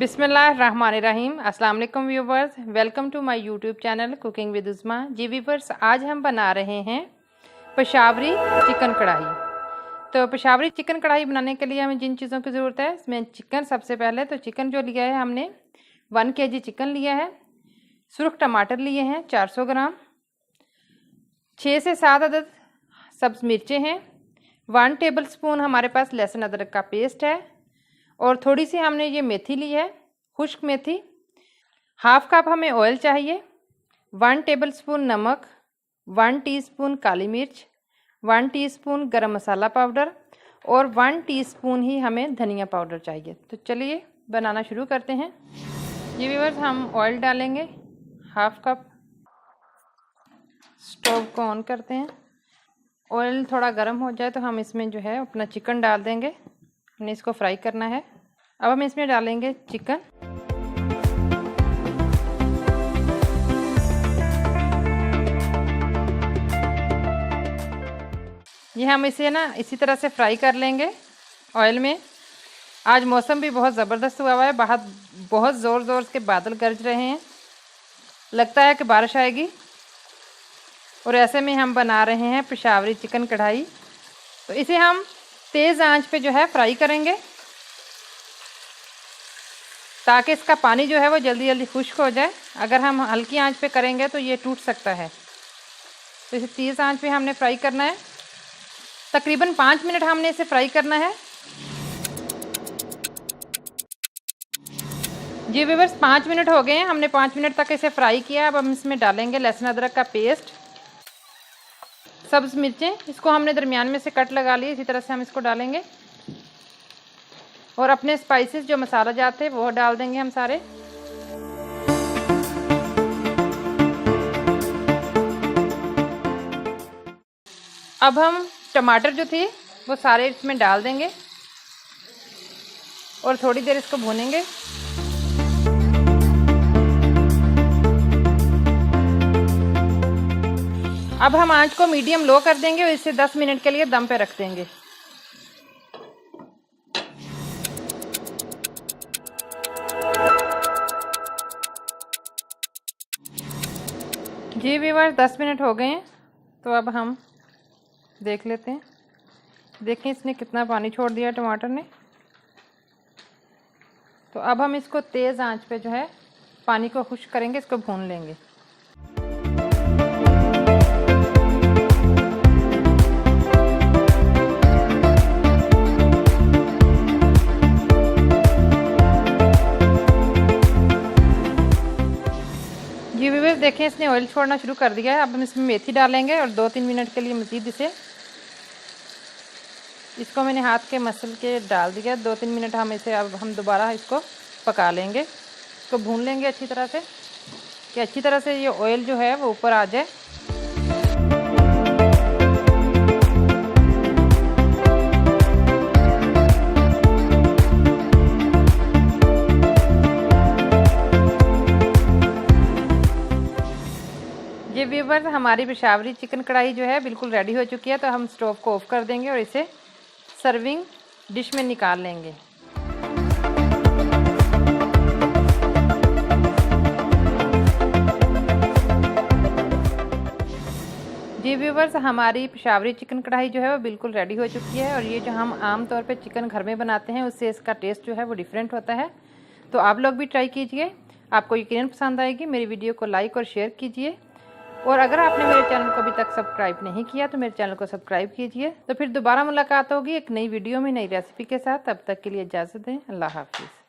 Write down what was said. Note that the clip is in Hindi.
बिस्मिल्लाहिर्रहमानिर्रहीम। अस्सलाम वालेकुम viewers, welcome to my YouTube channel cooking with Usma. जी व्यूवर्स, आज हम बना रहे हैं पेशावरी चिकन कढ़ाई। तो पेशावरी चिकन कढ़ाई बनाने के लिए हमें जिन चीज़ों की ज़रूरत है, इसमें चिकन सबसे पहले तो चिकन जो लिया है हमने 1 kg चिकन लिया है। सुरख टमाटर लिए हैं 400 ग्राम, 6 से 7 अदद सब्ज़ मिर्चें हैं, 1 टेबलस्पून हमारे पास लहसुन अदरक का पेस्ट है और थोड़ी सी हमने ये मेथी ली है, खुश्क मेथी। 1/2 कप हमें ऑयल चाहिए, 1 टेबलस्पून नमक, 1 टीस्पून काली मिर्च, 1 टीस्पून गरम मसाला पाउडर और 1 टीस्पून ही हमें धनिया पाउडर चाहिए। तो चलिए बनाना शुरू करते हैं। ये व्यूअर्स, हम ऑयल डालेंगे 1/2 कप। स्टोव को ऑन करते हैं। ऑयल थोड़ा गर्म हो जाए तो हम इसमें जो है अपना चिकन डाल देंगे। हमने इसको फ्राई करना है। अब हम इसमें डालेंगे चिकन। ये हम इसे ना इसी तरह से फ्राई कर लेंगे ऑयल में। आज मौसम भी बहुत ज़बरदस्त हुआ है, बाहर बहुत ज़ोर के बादल गरज रहे हैं, लगता है कि बारिश आएगी। और ऐसे में हम बना रहे हैं पेशावरी चिकन कढ़ाई। तो इसे हम तेज़ आंच पे जो है फ्राई करेंगे ताकि इसका पानी जो है वो जल्दी जल्दी खुश्क हो जाए। अगर हम हल्की आंच पे करेंगे तो ये टूट सकता है। तो इसे तेज़ आंच पे हमने फ्राई करना है। तकरीबन 5 मिनट हमने इसे फ्राई करना है। जी व्यूअर्स, 5 मिनट हो गए हैं, हमने 5 मिनट तक इसे फ्राई किया। अब हम इसमें डालेंगे लहसुन अदरक का पेस्ट, सब्ज़ मिर्चें, इसको हमने दरमियान में से कट लगा लिए, इसी तरह से हम इसको डालेंगे। और अपने स्पाइसेस जो मसाला जाते हैं वो डाल देंगे हम सारे। अब हम टमाटर जो थे वो सारे इसमें डाल देंगे और थोड़ी देर इसको भूनेंगे। अब हम आंच को मीडियम लो कर देंगे और इसे 10 मिनट के लिए दम पे रख देंगे। जी व्यूअर्स, 10 मिनट हो गए हैं। तो अब हम देख लेते हैं। देखें इसने कितना पानी छोड़ दिया टमाटर ने। तो अब हम इसको तेज़ आंच पे जो है पानी को खुश्क करेंगे, इसको भून लेंगे। जी व्यूअर्स, देखें इसने ऑयल छोड़ना शुरू कर दिया है। अब हम इसमें मेथी डालेंगे और 2-3 मिनट के लिए मज़ीद इसको मैंने हाथ के मसल के डाल दिया। 2-3 मिनट हम इसे अब हम दोबारा इसको पका लेंगे। इसको भून लेंगे अच्छी तरह से कि अच्छी तरह से ये ऑयल जो है वो ऊपर आ जाए। ये व्यूअर्स, हमारी पेशावरी चिकन कढ़ाई जो है बिल्कुल रेडी हो चुकी है। तो हम स्टोव को ऑफ कर देंगे और इसे सर्विंग डिश में निकाल लेंगे। जी व्यूअर्स, हमारी पेशावरी चिकन कढ़ाई जो है वो बिल्कुल रेडी हो चुकी है। और ये जो हम आम तौर पे चिकन घर में बनाते हैं उससे इसका टेस्ट जो है वो डिफरेंट होता है। तो आप लोग भी ट्राई कीजिए, आपको यकीनन पसंद आएगी। मेरी वीडियो को लाइक और शेयर कीजिए। और अगर आपने मेरे चैनल को अभी तक सब्सक्राइब नहीं किया तो मेरे चैनल को सब्सक्राइब कीजिए। तो फिर दोबारा मुलाकात होगी एक नई वीडियो में, नई रेसिपी के साथ। तब तक के लिए इजाज़त दें। अल्लाह हाफिज़।